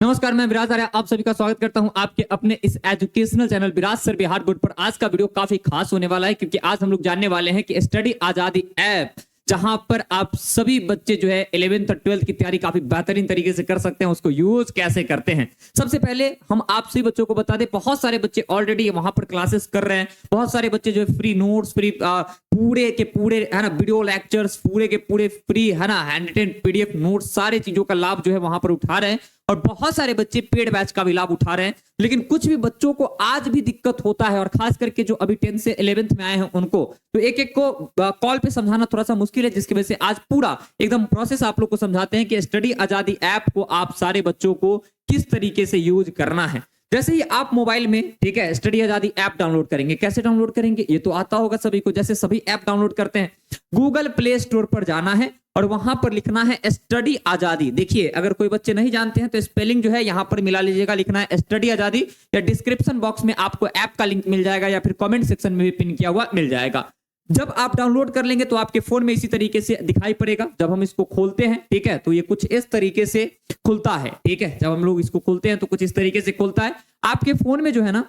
नमस्कार, मैं विराज आर्य आप सभी का स्वागत करता हूं आपके अपने इस एजुकेशनल चैनल विराज सर बिहार बोर्ड पर। आज का वीडियो काफी खास होने वाला है क्योंकि आज हम लोग जानने वाले हैं कि स्टडी आजादी ऐप, जहां पर आप सभी बच्चे जो है 11th और 12th की तैयारी काफी बेहतरीन तरीके से कर सकते हैं, उसको यूज कैसे करते हैं। सबसे पहले हम आप सभी बच्चों को बता दें, बहुत सारे बच्चे ऑलरेडी वहां पर क्लासेस कर रहे हैं। बहुत सारे बच्चे जो है फ्री नोट्स, फ्री पूरे के पूरे है ना वीडियो लेक्चर्स, पूरे के पूरे फ्री है ना हैंड रिटन पीडीएफ नोट्स, सारे चीजों का लाभ जो है वहां पर उठा रहे हैं। और बहुत सारे बच्चे पेड बैच का भी लाभ उठा रहे हैं। लेकिन कुछ भी बच्चों को आज भी दिक्कत होता है, और खास करके जो अभी 10th से 11th में आए हैं उनको तो एक एक को कॉल पे समझाना थोड़ा सा मुश्किल है, जिसकी वजह से आज पूरा एकदम प्रोसेस आप लोग को समझाते हैं कि स्टडी आजादी ऐप को आप सारे बच्चों को किस तरीके से यूज करना है। जैसे ही आप मोबाइल में ठीक है स्टडी आजादी ऐप डाउनलोड करेंगे, कैसे डाउनलोड करेंगे ये तो आता होगा सभी को। जैसे सभी ऐप डाउनलोड करते हैं, गूगल प्ले स्टोर पर जाना है और वहां पर लिखना है स्टडी आजादी। देखिए, अगर कोई बच्चे नहीं जानते हैं तो स्पेलिंग जो है यहां पर मिला लीजिएगा, लिखना है स्टडी आजादी, या डिस्क्रिप्शन बॉक्स में आपको ऐप का लिंक मिल जाएगा या फिर कमेंट सेक्शन में भी पिन किया हुआ मिल जाएगा। जब आप डाउनलोड कर लेंगे तो आपके फोन में इसी तरीके से दिखाई पड़ेगा। जब हम इसको खोलते हैं ठीक है तो ये कुछ इस तरीके से खुलता है। ठीक है, जब हम लोग इसको खोलते हैं तो कुछ इस तरीके से खुलता है। आपके फोन में जो है ना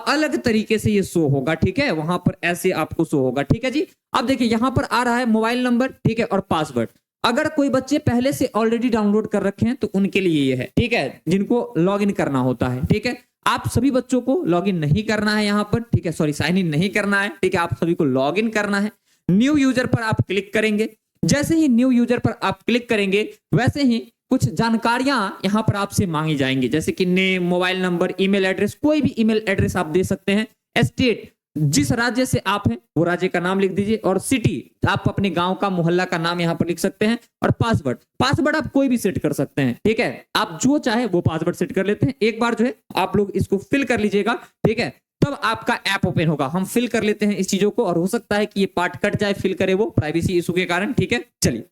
अलग तरीके से ये शो होगा। ठीक है, वहां पर ऐसे आपको शो होगा। ठीक है जी, अब देखिए यहां पर आ रहा है मोबाइल नंबर ठीक है और पासवर्ड। अगर कोई बच्चे पहले से ऑलरेडी डाउनलोड कर रखे हैं तो उनके लिए ये है। ठीक है, जिनको लॉग इन करना होता है। ठीक है, आप सभी बच्चों को लॉग इन नहीं करना है यहां पर। ठीक है, सॉरी साइन इन नहीं करना है। ठीक है, आप सभी को लॉग इन करना है। न्यू यूजर पर आप क्लिक करेंगे। जैसे ही न्यू यूजर पर आप क्लिक करेंगे वैसे ही कुछ जानकारियां यहां पर आपसे मांगी जाएंगी, जैसे कि name, mobile number, email address, कोई भी ईमेल एड्रेस आप दे सकते हैं। स्टेट, जिस राज्य से आप हैं वो राज्य का नाम लिख दीजिए, और सिटी आप अपने गांव का मोहल्ला का नाम यहां पर लिख सकते हैं। और पासवर्ड आप कोई भी सेट कर सकते हैं। ठीक है, आप जो चाहे वो पासवर्ड सेट कर लेते हैं। एक बार जो है आप लोग इसको फिल कर लीजिएगा। ठीक है, तब आपका ऐप ओपन होगा। हम फिल कर लेते हैं इस चीजों को, और हो सकता है कि ये पार्ट कट जाए फिल करे वो प्राइवेसी इशू के कारण। ठीक है, चलिए,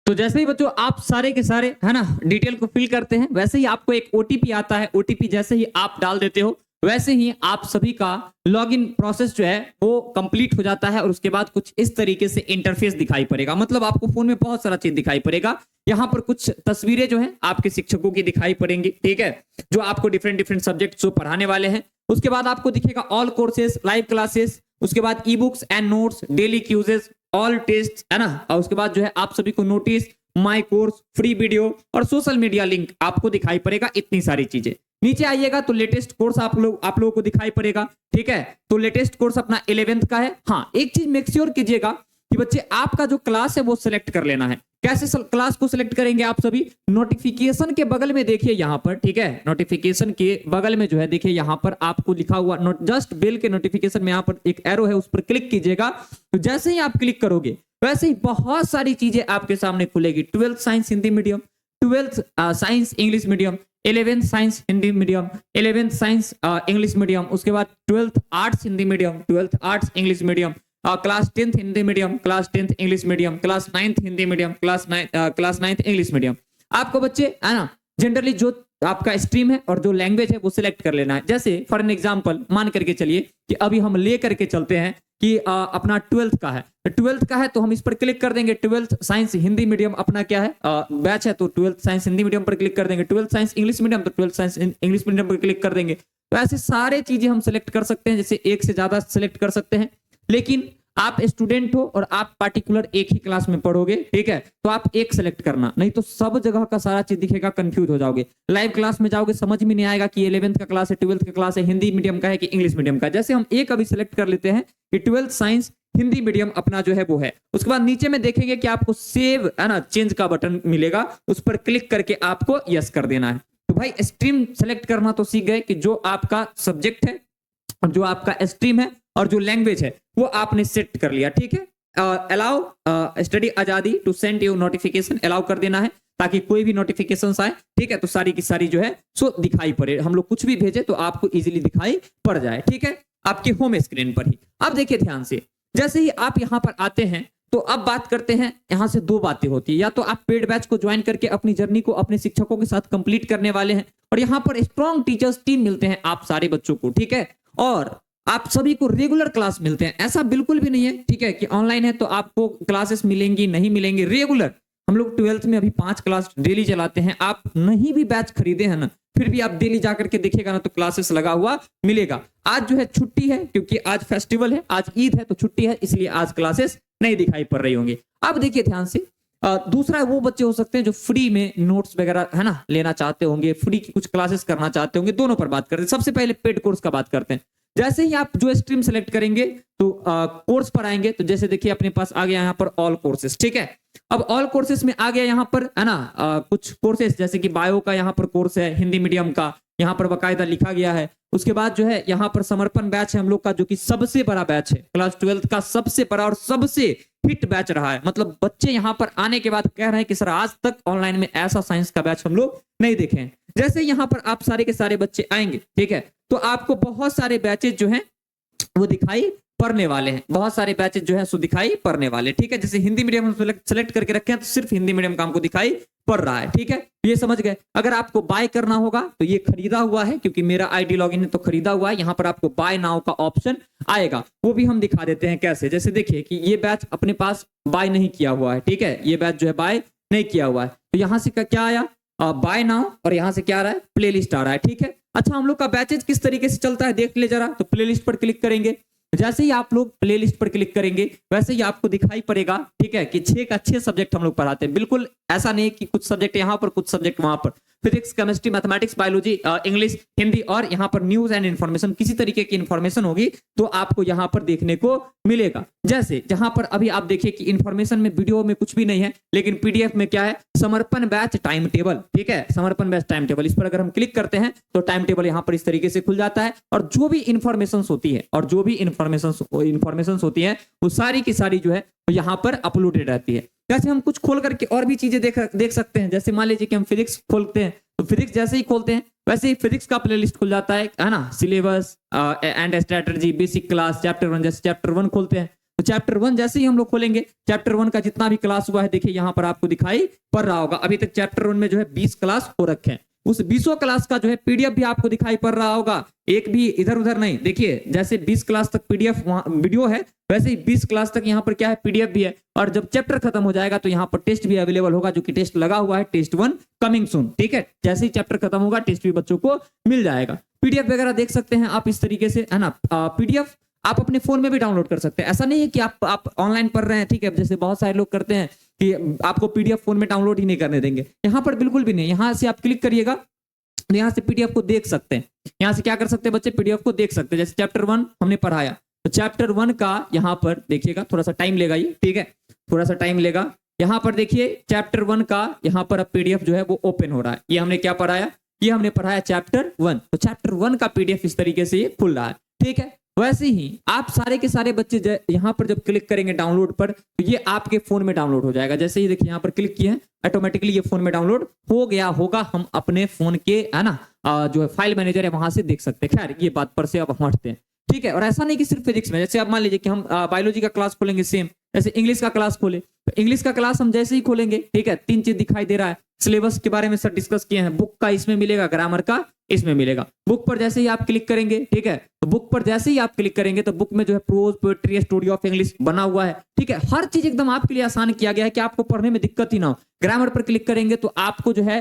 तो जैसे ही बच्चों आप सारे के सारे है ना डिटेल को फिल करते हैं, वैसे ही आपको एक ओटीपी आता है। ओटीपी जैसे ही आप डाल देते हो वैसे ही आप सभी का लॉगिन प्रोसेस जो है वो कंप्लीट हो जाता है। और उसके बाद कुछ इस तरीके से इंटरफेस दिखाई पड़ेगा। मतलब आपको फोन में बहुत सारा चीज दिखाई पड़ेगा। यहाँ पर कुछ तस्वीरें जो है आपके शिक्षकों की दिखाई पड़ेंगी। ठीक है, जो आपको डिफरेंट डिफरेंट सब्जेक्ट जो पढ़ाने वाले हैं। उसके बाद आपको दिखेगा ऑल कोर्सेज, लाइव क्लासेस, उसके बाद e books and notes, daily quizzes, all test है ना। और उसके बाद जो है आप सभी को notice, my course, free video और सोशल मीडिया लिंक आपको दिखाई पड़ेगा। इतनी सारी चीजें। नीचे आइएगा तो लेटेस्ट कोर्स आप लोगों को दिखाई पड़ेगा। ठीक है, तो लेटेस्ट कोर्स अपना 11th का है। हाँ, एक चीज मेक श्योर कीजिएगा कि बच्चे आपका जो क्लास है वो सिलेक्ट कर लेना है। कैसे क्लास को सिलेक्ट करेंगे आप सभी? नोटिफिकेशन के बगल में देखिए यहाँ पर। ठीक है, नोटिफिकेशन के बगल में जो है देखिए यहाँ पर आपको लिखा हुआ नोट जस्ट बेल के नोटिफिकेशन में यहाँ पर एक एरो है, उस पर क्लिक कीजिएगा। तो जैसे ही आप क्लिक करोगे वैसे ही बहुत सारी चीजें आपके सामने खुलेगी। 12th science Hindi medium, 12th science English medium, 11th science Hindi medium, 11th science English medium, उसके बाद 12th arts Hindi medium, 12th arts English medium, class 10th Hindi medium, class 10th English medium, class 9th Hindi medium, class 9th English medium. आपको बच्चे है ना generally जो आपका stream है और जो लैंग्वेज है वो सिलेक्ट कर लेना है। जैसे फॉर एन एग्जांपल मान करके चलिए कि अभी हम ले करके चलते हैं कि अपना 12th का है। 12th का है तो हम इस पर क्लिक कर देंगे। 12th साइंस हिंदी मीडियम अपना क्या है बैच है, तो 12th साइंस हिंदी मीडियम पर क्लिक कर देंगे। 12th साइंस इंग्लिश मीडियम तो 12th साइंस इंग्लिश मीडियम पर क्लिक कर देंगे। तो ऐसे सारे चीजें हम सिलेक्ट कर सकते हैं, जैसे एक से ज्यादा सिलेक्ट कर सकते हैं। लेकिन आप स्टूडेंट हो और आप पार्टिकुलर एक ही क्लास में पढ़ोगे, ठीक है, तो आप एक सेलेक्ट करना, नहीं तो सब जगह का सारा चीज दिखेगा, कंफ्यूज हो जाओगे। लाइव क्लास में जाओगे समझ में नहीं आएगा कि 11th का क्लास है, 12th का क्लास है, हिंदी मीडियम का है कि इंग्लिश मीडियम का। जैसे हम एक अभी सेलेक्ट कर लेते हैं कि 12th साइंस हिंदी मीडियम अपना जो है वो है। उसके बाद नीचे में देखेंगे कि आपको सेव है ना चेंज का बटन मिलेगा, उस पर क्लिक करके आपको यस कर देना है। तो भाई स्ट्रीम सेलेक्ट करना तो सीख गए कि जो आपका सब्जेक्ट है और जो आपका स्ट्रीम है और जो लैंग्वेज है वो आपने सेट कर लिया। ठीक है, अलाउ स्टडी आजादी to send you notification, allow कर देना है ताकि कोई भी नोटिफिकेशन आए। ठीक है, तो सारी की सारी जो है सो दिखाई पड़े। हम लोग कुछ भी भेजे तो आपको इजीली दिखाई पड़ जाए। ठीक है, आपके होम स्क्रीन पर ही। अब देखिए ध्यान से, जैसे ही आप यहाँ पर आते हैं तो अब बात करते हैं, यहां से दो बातें होती है। या तो आप पेड बैच को ज्वाइन करके अपनी जर्नी को अपने शिक्षकों के साथ कंप्लीट करने वाले हैं, और यहाँ पर स्ट्रॉन्ग टीचर्स टीम मिलते हैं आप सारे बच्चों को। ठीक है, और आप सभी को रेगुलर क्लास मिलते हैं। ऐसा बिल्कुल भी नहीं है ठीक है कि ऑनलाइन है तो आपको क्लासेस मिलेंगी नहीं मिलेंगी। रेगुलर हम लोग 12th में अभी 5 क्लास डेली चलाते हैं। आप नहीं भी बैच खरीदे हैं ना फिर भी आप डेली जाकर के देखिएगा ना तो क्लासेस लगा हुआ मिलेगा। आज जो है छुट्टी है क्योंकि आज फेस्टिवल है, आज ईद है तो छुट्टी है, इसलिए आज क्लासेस नहीं दिखाई पड़ रही होंगी। अब देखिए ध्यान से, दूसरा वो बच्चे हो सकते हैं जो फ्री में नोट्स वगैरह है ना लेना चाहते होंगे, फ्री की कुछ क्लासेस करना चाहते होंगे, दोनों पर बात करते हैं। सबसे पहले पेड कोर्स का बात करते हैं। जैसे ही आप जो स्ट्रीम सेलेक्ट करेंगे तो कोर्स पर आएंगे, तो जैसे देखिए अपने पास आ गया यहाँ पर ऑल कोर्सेस, ठीक है। अब ऑल कोर्सेस में आ गया यहाँ पर है ना कुछ कोर्सेस, जैसे कि बायो का यहाँ पर कोर्स है, हिंदी मीडियम का यहाँ पर बकायदा लिखा गया है। उसके बाद जो है यहाँ पर समर्पण बैच है हम लोग का, जो कि सबसे बड़ा बैच है, क्लास 12 का सबसे बड़ा और सबसे हिट बैच रहा है। मतलब बच्चे यहाँ पर आने के बाद कह रहे हैं कि सर आज तक ऑनलाइन में ऐसा साइंस का बैच हम लोग नहीं देखे हैं। जैसे यहाँ पर आप सारे के सारे बच्चे आएंगे, ठीक है, तो आपको बहुत सारे बैचेज जो हैं वो दिखाई पढ़ने वाले हैं, बहुत सारे बैचेज जो है सो दिखाई पढ़ने वाले, ठीक है। जैसे हिंदी मीडियम हम सेलेक्ट करके रखे हैं तो सिर्फ हिंदी मीडियम का हमको दिखाई पड़ रहा है, ठीक है, ये समझ गए। अगर आपको बाय करना होगा तो ये खरीदा हुआ है, क्योंकि मेरा आईडी लॉगिन है तो खरीदा हुआ है। यहाँ पर आपको बाय नाउ का ऑप्शन आएगा, वो भी हम दिखा देते हैं कैसे। जैसे देखिए कि ये बैच अपने पास बाय नहीं किया हुआ है, ठीक है, ये बैच जो है बाय नहीं किया हुआ है, तो यहाँ से क्या आया बाय नाउ, और यहाँ से क्या आ रहा है प्लेलिस्ट आ रहा है, ठीक है। अच्छा, हम लोग का बैचेज किस तरीके से चलता है देख ले जरा। तो प्लेलिस्ट पर क्लिक करेंगे, जैसे ही आप लोग प्लेलिस्ट पर क्लिक करेंगे वैसे ही आपको दिखाई पड़ेगा, ठीक है, कि 6 का 6 सब्जेक्ट हम लोग पढ़ाते हैं। बिल्कुल ऐसा नहीं कि कुछ सब्जेक्ट यहाँ पर कुछ सब्जेक्ट वहां पर, physics, chemistry, mathematics, biology, English, Hindi, और यहाँ पर न्यूज एंड इन्फॉर्मेशन, किसी तरीके की इन्फॉर्मेशन होगी तो आपको यहाँ पर देखने को मिलेगा। जैसे जहां पर अभी आप देखिए कि इन्फॉर्मेशन में वीडियो में कुछ भी नहीं है, लेकिन पीडीएफ में क्या है, समर्पण बैच टाइम टेबल, ठीक है, समर्पण बैच टाइम टेबल। इस पर अगर हम क्लिक करते हैं तो टाइम टेबल यहाँ पर इस तरीके से खुल जाता है, और जो भी इन्फॉर्मेशन होती है होती है वो सारी की सारी जो है यहाँ पर अपलोडेड रहती है। जैसे हम कुछ खोल करके और भी चीजें देख सकते हैं। जैसे मान लीजिए कि हम फिजिक्स खोलते हैं, तो फिजिक्स जैसे ही खोलते हैं वैसे ही फिजिक्स का प्लेलिस्ट खुल जाता है ना, syllabus and strategy, basic class, chapter 1, जैसे चैप्टर 1 खोलते हैं तो चैप्टर 1 जैसे ही हम लोग खोलेंगे, चैप्टर 1 का जितना भी क्लास हुआ है देखिए यहाँ पर आपको दिखाई पड़ रहा होगा। अभी तक चैप्टर 1 में जो है 20 क्लास हो रखे हैं, उस 20 क्लास का जो है पीडीएफ भी आपको दिखाई पड़ रहा होगा, एक भी इधर उधर नहीं। देखिए जैसे 20 क्लास तक पीडीएफ वीडियो है, वैसे ही 20 क्लास तक यहाँ पर क्या है पीडीएफ भी है। और जब चैप्टर खत्म हो जाएगा तो यहाँ पर टेस्ट भी अवेलेबल होगा, जो कि टेस्ट लगा हुआ है, टेस्ट 1 कमिंग सून, ठीक है। जैसे ही चैप्टर खत्म होगा टेस्ट भी बच्चों को मिल जाएगा। पीडीएफ वगैरह देख सकते हैं आप इस तरीके से, है ना। पीडीएफ आप अपने फोन में भी डाउनलोड कर सकते हैं, ऐसा नहीं है कि आप ऑनलाइन पढ़ रहे हैं, ठीक है, जैसे बहुत सारे लोग करते हैं कि आपको पीडीएफ फोन में डाउनलोड ही नहीं करने देंगे। यहाँ पर बिल्कुल भी नहीं, यहाँ से आप क्लिक करिएगा, यहाँ से पीडीएफ को देख सकते हैं। यहाँ से क्या कर सकते हैं बच्चे, पीडीएफ को देख सकते हैं। जैसे चैप्टर 1 हमने पढ़ाया तो चैप्टर 1 का यहाँ पर देखिएगा, थोड़ा सा टाइम लेगा ये, ठीक है, थोड़ा सा टाइम लेगा। यहाँ पर देखिए चैप्टर 1 का यहाँ पर अब पीडीएफ जो है वो ओपन हो रहा है। ये हमने क्या पढ़ाया, ये हमने पढ़ाया चैप्टर 1, तो चैप्टर 1 का पीडीएफ इस तरीके से ये खुल रहा है, ठीक है। वैसे ही आप सारे के सारे बच्चे यहाँ पर जब क्लिक करेंगे डाउनलोड पर, तो ये आपके फोन में डाउनलोड हो जाएगा। जैसे ही देखिए यहाँ पर क्लिक किए हैं, ऑटोमेटिकली ये फोन में डाउनलोड हो गया होगा। हम अपने फोन के है ना जो है फाइल मैनेजर है वहां से देख सकते हैं। खैर ये बात पर से अब हम हटते हैं, ठीक है। और ऐसा नहीं कि सिर्फ फिजिक्स में, जैसे आप मान लीजिए कि हम बायोलॉजी का क्लास खोलेंगे, सेम जैसे इंग्लिश का क्लास खोले, तो इंग्लिश का क्लास हम जैसे ही खोलेंगे, ठीक है, 3 चीज दिखाई दे रहा है। सिलेबस के बारे में सर डिस्कस किए हैं, बुक का इसमें मिलेगा, ग्रामर का इसमें मिलेगा। बुक पर जैसे ही आप क्लिक करेंगे, ठीक है, तो बुक पर जैसे ही आप क्लिक करेंगे तो बुक में जो है prose, poetry, story of English बना हुआ है, ठीक है। हर चीज एकदम आपके लिए आसान किया गया है कि आपको पढ़ने में दिक्कत ही ना हो। ग्रामर पर क्लिक करेंगे तो आपको जो है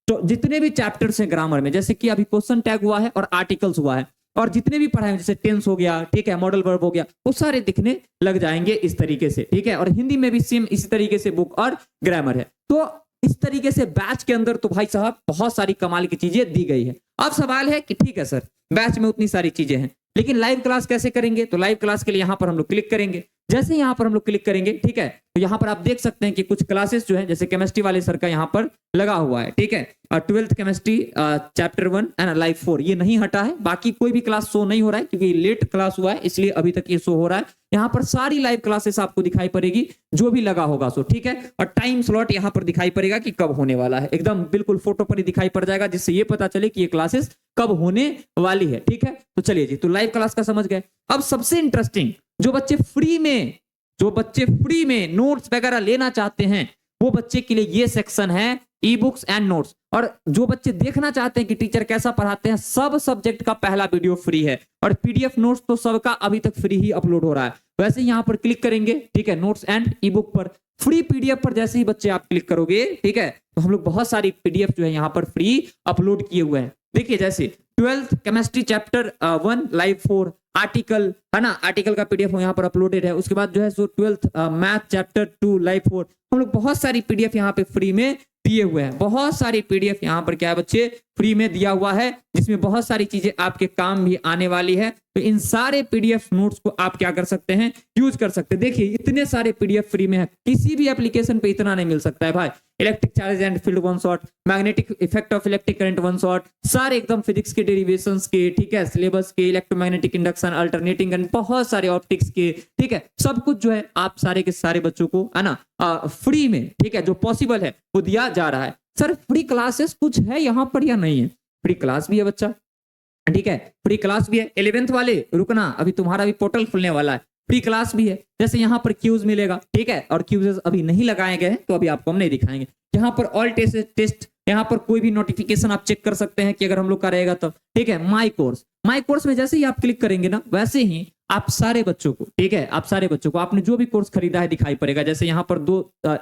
तो जितने भी चैप्टर्स हैं ग्रामर में, जैसे कि अभी क्वेश्चन टैग हुआ है और आर्टिकल्स हुआ है, और जितने भी पढ़ाए जैसे टेंस हो गया, ठीक है, मॉडल वर्ब हो गया, वो सारे दिखने लग जाएंगे इस तरीके से, ठीक है। और हिंदी में भी सेम इसी तरीके से बुक और ग्रामर है। तो इस तरीके से बैच के अंदर तो भाई साहब बहुत सारी कमाल की चीजें दी गई है। अब सवाल है कि ठीक है सर, बैच में उतनी सारी चीजें हैं, लेकिन लाइव क्लास कैसे करेंगे। तो लाइव क्लास के लिए यहाँ पर हम लोग क्लिक करेंगे। जैसे यहाँ पर हम लोग क्लिक करेंगे, ठीक है, तो यहाँ पर आप देख सकते हैं कि कुछ क्लासेस जो है, जैसे केमिस्ट्री वाले सर का यहाँ पर लगा हुआ है, ठीक है, और 12th chemistry chapter 1 and live 4 ये नहीं हटा है। बाकी कोई भी क्लास शो नहीं हो रहा है क्योंकि लेट क्लास हुआ है, इसलिए अभी तक ये शो हो रहा है। यहाँ पर सारी लाइव क्लासेस आपको दिखाई पड़ेगी, जो भी लगा होगा सो, ठीक है। और टाइम स्लॉट यहाँ पर दिखाई पड़ेगा कि कब होने वाला है, एकदम बिल्कुल फोटो पर ही दिखाई पड़ जाएगा, जिससे ये पता चले कि ये क्लासेस कब होने वाली है, ठीक है। तो चलिए जी, तो लाइव क्लास का समझ गए। अब सबसे इंटरेस्टिंग, जो बच्चे फ्री में नोट्स वगैरह लेना चाहते हैं, वो बच्चे के लिए ये सेक्शन है, ई बुक्स एंड नोट्स। और जो बच्चे देखना चाहते हैं कि टीचर कैसा पढ़ाते हैं, सब सब्जेक्ट का पहला वीडियो फ्री है, और पीडीएफ नोट्स तो सबका अभी तक फ्री ही अपलोड हो रहा है। वैसे ही यहाँ पर क्लिक करेंगे, ठीक है, नोट्स एंड ई बुक पर, फ्री पीडीएफ पर जैसे ही बच्चे आप क्लिक करोगे, ठीक है, तो हम लोग बहुत सारी पीडीएफ जो है यहाँ पर फ्री अपलोड किए हुए हैं। देखिए जैसे 12th chemistry chapter 1 live 4 article है ना, आर्टिकल का पीडीएफ यहाँ पर अपलोडेड है। उसके बाद जो है सो 12th मैथ चैप्टर 2 लाइव 4 हम लोग बहुत सारी पीडीएफ यहाँ पे फ्री में दिए हुए हैं। बहुत सारी पीडीएफ यहाँ पर क्या है बच्चे फ्री में दिया हुआ है, जिसमें बहुत सारी चीजें आपके काम भी आने वाली है। तो इन सारे पीडीएफ नोट्स को आप क्या कर सकते हैं, यूज कर सकते हैं। देखिए इतने सारे पीडीएफ फ्री में है, किसी भी एप्लीकेशन पे इतना नहीं मिल सकता है भाई। Electric charge and field one shot, magnetic effect of electric current one shot, सारे एकदम फिजिक्स के डेरिवेशंस के, ठीक है, सिलेबस के, इलेक्ट्रोमैग्नेटिक इंडक्शन, अल्टरनेटिंग करंट, बहुत सारे ऑप्टिक्स के, ठीक है, सब कुछ जो है आप सारे के सारे बच्चों को है ना फ्री में, ठीक है, जो पॉसिबल है वो दिया जा रहा है। सर फ्री क्लासेस कुछ है यहाँ पर या नहीं है? फ्री क्लास भी है बच्चा, ठीक है, फ्री क्लास भी है। 11th वाले रुकना, अभी तुम्हारा भी पोर्टल खुलने वाला है, फ्री क्लास भी है। जैसे यहाँ पर क्यूज मिलेगा, ठीक है, और क्यूजेस अभी नहीं लगाए गए हैं तो अभी आपको हम नहीं दिखाएंगे। यहाँ पर ऑल टेस्ट, यहाँ पर कोई भी नोटिफिकेशन आप चेक कर सकते हैं कि अगर हम लोग का रहेगा तो, ठीक है। माई कोर्स में जैसे ही आप क्लिक करेंगे ना, वैसे ही आप सारे बच्चों को, ठीक है, आप सारे बच्चों को आपने जो भी कोर्स खरीदा है दिखाई पड़ेगा। जैसे यहाँ पर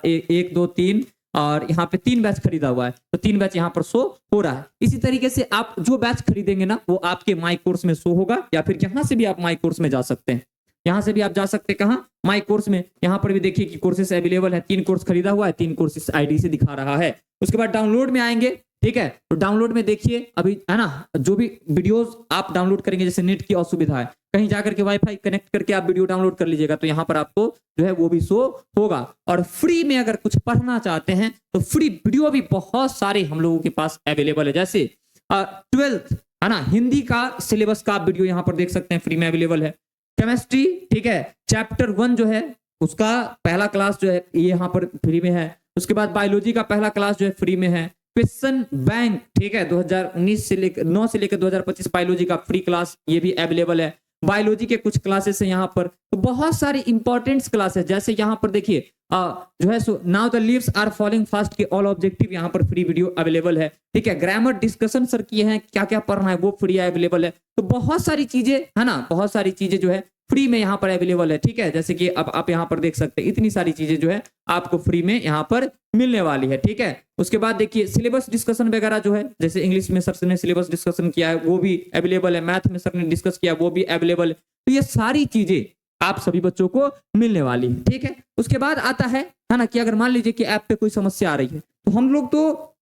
1 2 3 और यहाँ पे 3 बैच खरीदा हुआ है, तो 3 बैच यहाँ पर शो हो रहा है। इसी तरीके से आप जो बैच खरीदेंगे ना वो आपके माई कोर्स में शो होगा, या फिर यहाँ से भी आप माई कोर्स में जा सकते हैं। यहाँ से भी आप जा सकते हैं कहाँ, माई कोर्स में। यहाँ पर भी देखिए कि कोर्सेस अवेलेबल है, 3 कोर्स खरीदा हुआ है, 3 कोर्स इस आईडी से दिखा रहा है। उसके बाद डाउनलोड में आएंगे, ठीक है, तो डाउनलोड में देखिए अभी है ना, जो भी वीडियोस आप डाउनलोड करेंगे, जैसे नेट की असुविधा है, कहीं जाकर के वाईफाई कनेक्ट करके आप वीडियो डाउनलोड कर लीजिएगा, तो यहाँ पर आपको जो है वो भी शो होगा। और फ्री में अगर कुछ पढ़ना चाहते हैं तो फ्री वीडियो भी बहुत सारे हम लोगों के पास अवेलेबल है। जैसे 12th है ना, हिंदी का सिलेबस का वीडियो यहाँ पर देख सकते हैं, फ्री में अवेलेबल है। केमिस्ट्री, ठीक है, चैप्टर 1 जो है उसका पहला क्लास जो है ये यहाँ पर फ्री में है। उसके बाद बायोलॉजी का पहला क्लास जो है फ्री में है। क्वेश्चन बैंक, ठीक है, 2019 से लेकर 9 से लेकर 2025 बायोलॉजी का फ्री क्लास ये भी अवेलेबल है। बायोलॉजी के कुछ क्लासेस है यहाँ पर, तो बहुत सारी इंपॉर्टेंट क्लासेस, जैसे यहाँ पर देखिए जो है so now the leaves are falling fast के ऑल ऑब्जेक्टिव यहाँ पर फ्री वीडियो अवेलेबल है, ठीक है। ग्रामर डिस्कशन सर किए हैं, क्या क्या पढ़ना है वो फ्री अवेलेबल है। तो बहुत सारी चीजें है ना, बहुत सारी चीजें जो है फ्री में यहाँ पर अवेलेबल है, ठीक है। जैसे कि अब आप यहाँ पर देख सकते हैं इतनी सारी चीजें जो है आपको फ्री में यहाँ पर मिलने वाली है, ठीक है। उसके बाद देखिए सिलेबस डिस्कशन वगैरह जो है, जैसे इंग्लिश में सर ने सिलेबस डिस्कशन किया है वो भी अवेलेबल है, मैथ में सर ने डिस्कस किया वो भी अवेलेबल है। तो ये सारी चीजें आप सभी बच्चों को मिलने वाली है, ठीक है। उसके बाद आता है ना कि अगर मान लीजिए कि ऐप पे कोई समस्या आ रही है, तो हम लोग तो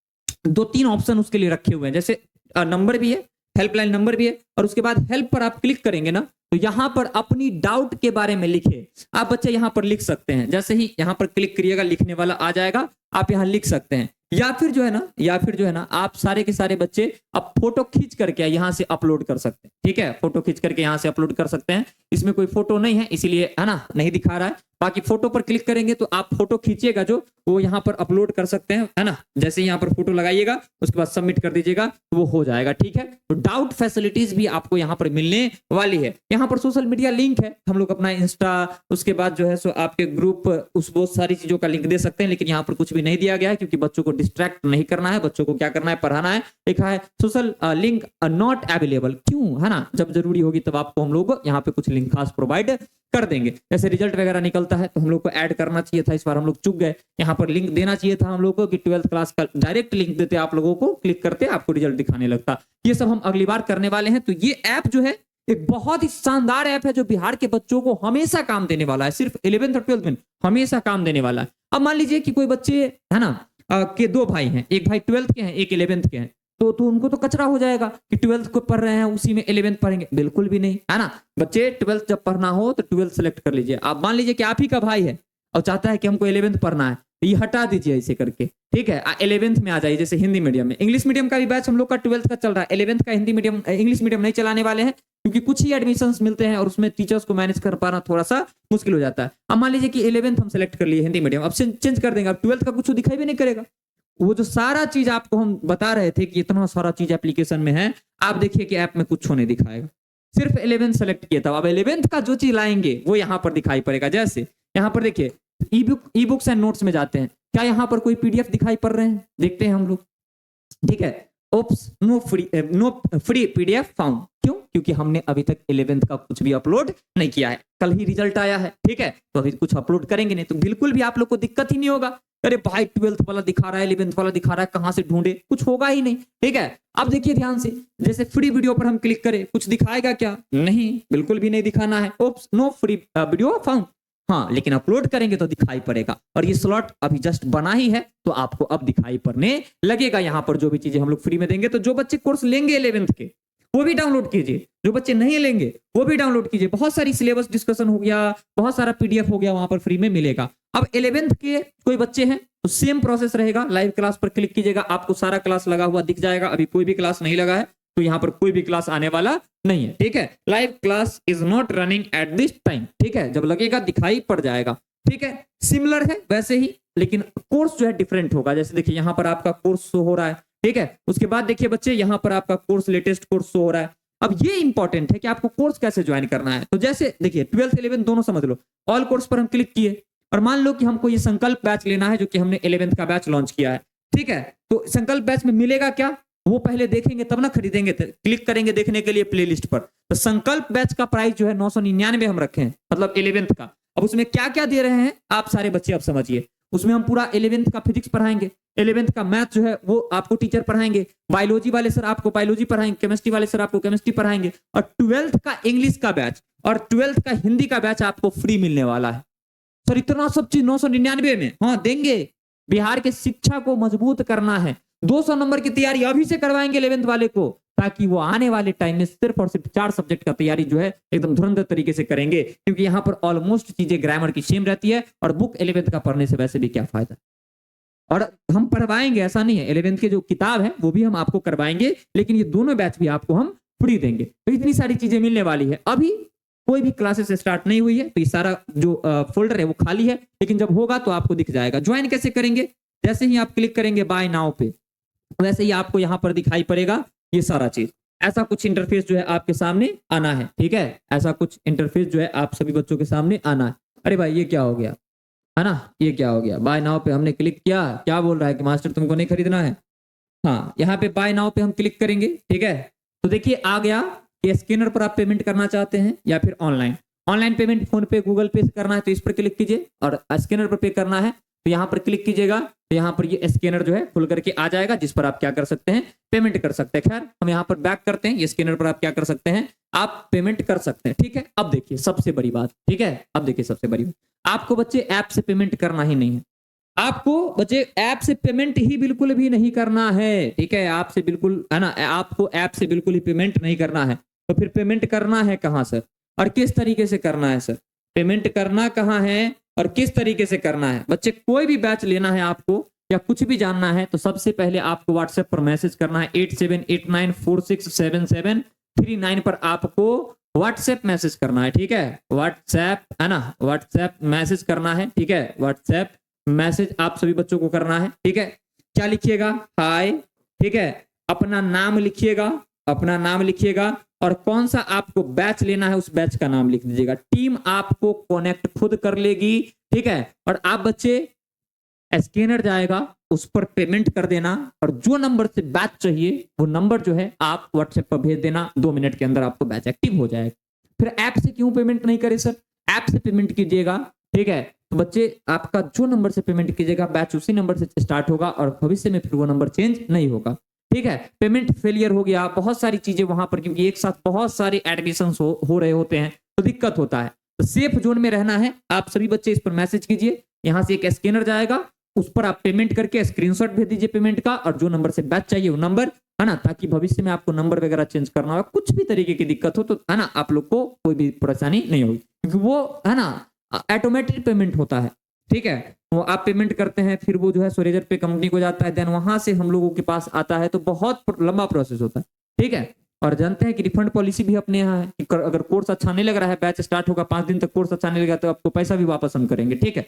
2-3 ऑप्शन उसके लिए रखे हुए हैं। जैसे नंबर भी है, हेल्पलाइन नंबर भी है, और उसके बाद हेल्प पर आप क्लिक करेंगे ना, तो यहाँ पर अपनी डाउट के बारे में लिखे, आप बच्चे यहाँ पर लिख सकते हैं। जैसे ही यहाँ पर क्लिक करिएगा लिखने वाला आ जाएगा, आप यहाँ लिख सकते हैं। या फिर जो है ना आप सारे के सारे बच्चे अब फोटो खींच करके यहाँ से अपलोड कर सकते हैं, ठीक है, फोटो खींच करके यहाँ से अपलोड कर सकते हैं। इसमें कोई फोटो नहीं है इसीलिए है ना नहीं दिखा रहा है, बाकी फोटो पर क्लिक करेंगे तो आप फोटो खींचिएगा जो वो यहाँ पर अपलोड कर सकते हैं, है ना। जैसे यहाँ पर फोटो लगाइएगा उसके बाद सबमिट कर दीजिएगा तो वो हो जाएगा, ठीक है। तो डाउट फैसिलिटीज भी आपको यहाँ पर मिलने वाली है। यहाँ पर सोशल मीडिया लिंक है, हम लोग अपना इंस्टा, उसके बाद जो है सो आपके ग्रुप, उस बहुत सारी चीजों का लिंक दे सकते हैं, लेकिन यहाँ पर कुछ भी नहीं दिया गया है क्योंकि बच्चों को डिस्ट्रैक्ट नहीं करना है, बच्चों को क्या करना है, पढ़ाना है। लिखा है सोशल लिंक नॉट अवेलेबल, क्यों, है ना, जब जरूरी होगी तब आपको हम लोग यहाँ पे कुछ लिंक खास प्रोवाइड कर देंगे। जैसे रिजल्ट वगैरह निकलता है तो हम लोग को ऐड करना चाहिए था, इस बार हम लोग चूक गए। यहाँ पर लिंक देना चाहिए था हम लोग को कि 12th क्लास का डायरेक्ट लिंक देते, आप लोगों को क्लिक करते आपको रिजल्ट दिखाने लगता। ये सब हम अगली बार करने वाले हैं। तो ये ऐप जो है एक बहुत ही शानदार ऐप है जो बिहार के बच्चों को हमेशा काम देने वाला है, सिर्फ 11th और 12th में हमेशा काम देने वाला है। अब मान लीजिए कि कोई बच्चे है ना के 2 भाई हैं, एक भाई 12th के हैं एक 11th के हैं, तो उनको तो कचरा हो जाएगा कि 12th को पढ़ रहे हैं उसी में 11th पढ़ेंगे, बिल्कुल भी नहीं, है ना। बच्चे 12th जब पढ़ना हो तो 12th सेलेक्ट कर लीजिए। आप मान लीजिए कि आप ही का भाई है और चाहता है कि हमको 11th पढ़ना है, तो ये हटा दीजिए ऐसे करके, ठीक है। 11th में आ जाइए, जैसे हिंदी मीडियम में, इंग्लिश मीडियम का भी बैच हम लोग का 12th का चल रहा है। 11th का हिंदी मीडियम इंग्लिश मीडियम नहीं चलाने वाले हैं क्योंकि कुछ ही एडमिशन मिलते हैं और उसमें टीचर्स को मैनेज कर पाना थोड़ा सा मुश्किल हो जाता है। अब मान लीजिए कि 11th हम सेलेक्ट कर लिए हिंदी मीडियम, अब चेंज कर देंगे, अब 12th का कुछ दिखाई भी नहीं करेगा। वो जो सारा चीज आपको हम बता रहे थे कि इतना सारा चीज एप्लीकेशन में है, आप देखिए कि ऐप में कुछ नहीं दिखाएगा, सिर्फ 11th सेलेक्ट किया था। अब 11th का जो चीज लाएंगे वो यहाँ पर दिखाई पड़ेगा। जैसे यहाँ पर देखिए ई बुक्स एंड नोट्स में जाते हैं, क्या यहाँ पर कोई पीडीएफ दिखाई पड़ रहे हैं, देखते हैं हम लोग, ठीक है। Oops no free PDF found, क्यों, क्योंकि हमने अभी तक 11th का कुछ भी अपलोड नहीं किया है, कल ही रिजल्ट आया है, ठीक है, तो अभी कुछ अपलोड करेंगे नहीं, तो बिल्कुल भी आप लोग को दिक्कत ही नहीं होगा। अरे भाई 12th वाला दिखा रहा है, 11th वाला दिखा रहा है, कहां से ढूंढे, कुछ होगा ही नहीं। ठीक है, अब देखिए ध्यान से, जैसे फ्री वीडियो पर हम क्लिक करें, कुछ दिखाएगा क्या? नहीं, बिल्कुल भी नहीं दिखाना है। Oops, no free video found. हाँ, लेकिन अपलोड करेंगे तो दिखाई पड़ेगा, और ये स्लॉट अभी जस्ट बना ही है, तो आपको अब दिखाई पड़ने लगेगा यहाँ पर जो भी चीजें हम लोग फ्री में देंगे। तो जो बच्चे कोर्स लेंगे 11th के, वो भी डाउनलोड कीजिए, जो बच्चे नहीं लेंगे वो भी डाउनलोड कीजिए। बहुत सारी सिलेबस डिस्कशन हो गया, बहुत सारा पीडीएफ हो गया, वहां पर फ्री में मिलेगा। अब 11th के कोई बच्चे हैं तो सेम प्रोसेस रहेगा, लाइव क्लास पर क्लिक कीजिएगा, आपको सारा क्लास लगा हुआ दिख जाएगा। अभी कोई भी क्लास नहीं लगा है तो यहाँ पर कोई भी क्लास आने वाला नहीं है। ठीक है, live class is not running at this time. ठीक है, जब लगेगा दिखाई पड़ जाएगा। ठीक है, सिमिलर है वैसे ही, लेकिन कोर्स जो है डिफरेंट होगा। जैसे देखिए यहाँ पर आपका कोर्स शो हो रहा है। ठीक है, उसके बाद देखिए बच्चे यहाँ पर आपका कोर्स, लेटेस्ट कोर्स शो हो रहा है। अब ये इंपॉर्टेंट है कि आपको कोर्स कैसे ज्वाइन करना है। तो जैसे देखिए 12th 11th दोनों समझ लो, ऑल कोर्स पर हम क्लिक किए, और मान लो कि हमको ये संकल्प बैच लेना है, जो कि हमने 11th का बैच लॉन्च किया है। ठीक है, तो संकल्प बैच में मिलेगा क्या, वो पहले देखेंगे तब ना खरीदेंगे। क्लिक करेंगे देखने के लिए प्लेलिस्ट पर। तो संकल्प बैच का प्राइस जो है 999 हम रखे हैं, मतलब 11th का। अब उसमें क्या क्या दे रहे हैं आप सारे बच्चे अब समझिए। उसमें हम पूरा 11th का फिजिक्स पढ़ाएंगे, 11th का मैथ जो है वो आपको टीचर पढ़ाएंगे, बायोलॉजी वाले सर आपको बायोलॉजी पढ़ाएंगे, केमिस्ट्री वाले सर आपको केमिस्ट्री पढ़ाएंगे, और 12th का इंग्लिश का बैच और 12th का हिंदी का बैच आपको फ्री मिलने वाला है। सर इतना सब चीज 999 में? हाँ देंगे। बिहार के शिक्षा को मजबूत करना है, 200 नंबर की तैयारी अभी से करवाएंगे 11th वाले को, ताकि वो आने वाले टाइम में सिर्फ और सिर्फ 4 सब्जेक्ट का तैयारी जो है एकदम धुरंधर तरीके से करेंगे। क्योंकि यहाँ पर ऑलमोस्ट चीजें ग्रामर की सेम रहती है, और बुक 11th का पढ़ने से वैसे भी क्या फायदा। और हम पढ़वाएंगे, ऐसा नहीं है, 11th के जो किताब है वो भी हम आपको करवाएंगे, लेकिन ये दोनों बैच भी आपको हम फ्री देंगे। तो इतनी सारी चीजें मिलने वाली है। अभी कोई भी क्लासेस स्टार्ट नहीं हुई है, तो ये सारा जो फोल्डर है वो खाली है, लेकिन जब होगा तो आपको दिख जाएगा। ज्वाइन कैसे करेंगे? जैसे ही आप क्लिक करेंगे बाय नाउ पे, वैसे ही आपको यहाँ पर दिखाई पड़ेगा ये सारा चीज। ऐसा कुछ इंटरफेस जो है आपके सामने आना है। ठीक है, ऐसा कुछ इंटरफेस जो है आप सभी बच्चों के सामने आना है। अरे भाई ये क्या हो गया है ना, ये क्या हो गया? बाय नाउ पे हमने क्लिक किया, क्या बोल रहा है कि मास्टर तुमको नहीं खरीदना है। हाँ, यहाँ पे बाय नाउ पे हम क्लिक करेंगे। ठीक है, तो देखिए आ गया कि स्कैनर पर आप पेमेंट करना चाहते हैं या फिर ऑनलाइन पेमेंट, फोन पे गूगल पे से करना है तो इस पर क्लिक कीजिए, और स्कैनर पर पे करना है तो यहाँ पर क्लिक कीजिएगा। तो यहाँ पर ये स्कैनर जो है खुल करके आ जाएगा, जिस पर आप क्या कर सकते हैं, पेमेंट कर सकते हैं। खैर हम यहाँ पर बैक करते हैं, ये स्कैनर पर आप क्या कर सकते हैं, आप पेमेंट कर सकते हैं। ठीक है, अब देखिए सबसे बड़ी बात। ठीक है, अब देखिए सबसे बड़ी बात, आपको बच्चे ऐप से पेमेंट करना ही नहीं है। आपको बच्चे ऐप से पेमेंट ही बिल्कुल भी नहीं करना है। ठीक है, आपसे बिल्कुल है ना, आपको ऐप से बिल्कुल ही पेमेंट नहीं करना है। तो फिर पेमेंट करना है कहाँ सर, और किस तरीके से करना है सर? पेमेंट करना कहाँ है और किस तरीके से करना है? बच्चे कोई भी बैच लेना है आपको या कुछ भी जानना है तो सबसे पहले आपको व्हाट्सएप पर मैसेज करना है। 8789467739 पर आपको व्हाट्सएप मैसेज करना है। ठीक है, व्हाट्सएप है ना, व्हाट्सएप मैसेज करना है। ठीक है, व्हाट्सएप मैसेज आप सभी बच्चों को करना है। ठीक है, क्या लिखिएगा? हाय। ठीक है, अपना नाम लिखिएगा, अपना नाम लिखिएगा, और कौन सा आपको बैच लेना है उस बैच का नाम लिख दीजिएगा। टीम आपको कनेक्ट खुद कर लेगी। ठीक है, और आप बच्चे स्कैनर जाएगा उस पर पेमेंट कर देना, और जो नंबर से बैच चाहिए वो नंबर जो है आप व्हाट्सएप पर भेज देना। 2 मिनट के अंदर आपको बैच एक्टिव हो जाएगा। फिर ऐप से क्यों पेमेंट नहीं करे सर? ऐप से पेमेंट कीजिएगा। ठीक है, तो बच्चे आपका जो नंबर से पेमेंट कीजिएगा बैच उसी नंबर से स्टार्ट होगा, और भविष्य में फिर वो नंबर चेंज नहीं होगा। ठीक है, पेमेंट फेलियर हो गया, बहुत सारी चीजें वहां पर, क्योंकि एक साथ बहुत सारे एडमिशन हो रहे होते हैं तो दिक्कत होता है। तो सेफ जोन में रहना है। आप सभी बच्चे इस पर मैसेज कीजिए, यहाँ से एक स्कैनर जाएगा, उस पर आप पेमेंट करके स्क्रीनशॉट भेज दीजिए पेमेंट का, और जो नंबर से बैच चाहिए वो नंबर है ना, ताकि भविष्य में आपको नंबर वगैरह चेंज करना हो, कुछ भी तरीके की दिक्कत हो तो है ना, आप लोग को कोई भी परेशानी नहीं होगी, क्योंकि वो है ना ऑटोमेटिक पेमेंट होता है। ठीक है, वो आप पेमेंट करते हैं, फिर वो जो है सोरेजर पे कंपनी को जाता है, देन वहां से हम लोगों के पास आता है, तो बहुत लंबा प्रोसेस होता है। ठीक है, और जानते हैं कि रिफंड पॉलिसी भी अपने यहाँ है कि अगर कोर्स अच्छा नहीं लग रहा है, बैच स्टार्ट होगा 5 दिन तक कोर्स अच्छा नहीं लगा तो आपको पैसा भी वापस हम करेंगे। ठीक है,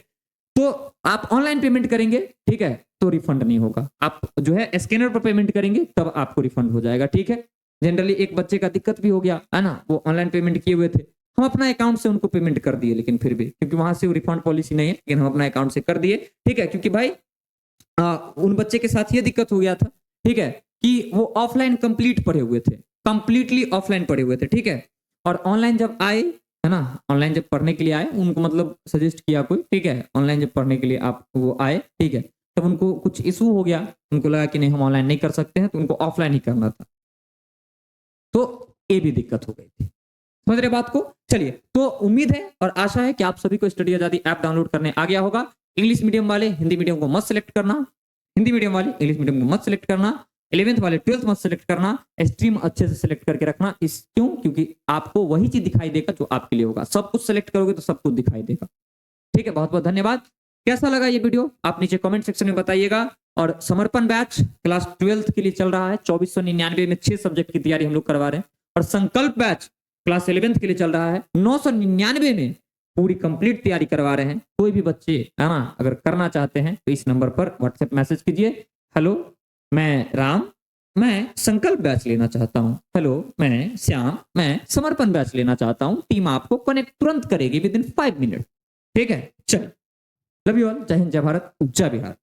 तो आप ऑनलाइन पेमेंट करेंगे, ठीक है, तो रिफंड नहीं होगा। आप जो है स्कैनर पर पेमेंट करेंगे तब आपको रिफंड हो जाएगा। ठीक है, जनरली एक बच्चे का दिक्कत भी हो गया है ना, वो ऑनलाइन पेमेंट किए हुए थे, हम अपना अकाउंट से उनको पेमेंट कर दिए, लेकिन फिर भी क्योंकि वहां से वो रिफंड पॉलिसी नहीं है, लेकिन हम अपना अकाउंट से कर दिए। ठीक है, क्योंकि भाई उन बच्चे के साथ ये दिक्कत हो गया था। ठीक है, कि वो ऑफलाइन कंप्लीट पढ़े हुए थे, कंप्लीटली ऑफलाइन पढ़े हुए थे। ठीक है, और ऑनलाइन जब आए है ना, ऑनलाइन जब पढ़ने के लिए आए, उनको मतलब सजेस्ट किया कोई, ठीक है, ऑनलाइन जब पढ़ने के लिए आप वो आए, ठीक है, तब उनको कुछ इशू हो गया, उनको लगा कि नहीं हम ऑनलाइन नहीं कर सकते हैं, तो उनको ऑफलाइन ही करना था, तो ये भी दिक्कत हो गई थी। समझ रहे बात को? चलिए, तो उम्मीद है और आशा है कि आप सभी को स्टडी आजादी ऐप डाउनलोड करने आ गया होगा। इंग्लिश मीडियम वाले हिंदी मीडियम को मत सेलेक्ट करना, हिंदी मीडियम वाले इंग्लिश मीडियम को मत सेलेक्ट करना, 11th वाले 12th मत सेलेक्ट करना, स्ट्रीम अच्छे से सेलेक्ट करके रखना। इस क्यों? क्योंकि आपको वही चीज दिखाई देगा जो आपके लिए होगा। सब कुछ सेलेक्ट करोगे तो सब कुछ दिखाई देगा। ठीक है, बहुत बहुत धन्यवाद। कैसा लगा ये वीडियो आप नीचे कमेंट सेक्शन में बताइएगा। और समर्पण बैच क्लास 12th के लिए चल रहा है, 2499 में 6 सब्जेक्ट की तैयारी हम लोग करवा रहे हैं। और संकल्प बैच क्लास 11th के लिए चल रहा है, 999 में पूरी कंप्लीट तैयारी करवा रहे हैं। कोई भी बच्चे है ना अगर करना चाहते हैं तो इस नंबर पर व्हाट्सएप मैसेज कीजिए, हेलो मैं राम, मैं संकल्प बैच लेना चाहता हूँ, हेलो मैं श्याम, मैं समर्पण बैच लेना चाहता हूँ। टीम आपको कनेक्ट तुरंत करेगी विद इन 5 मिनट। ठीक है, चलो, लव यू ऑल, जय हिंद, जय भारत, जय बिहार।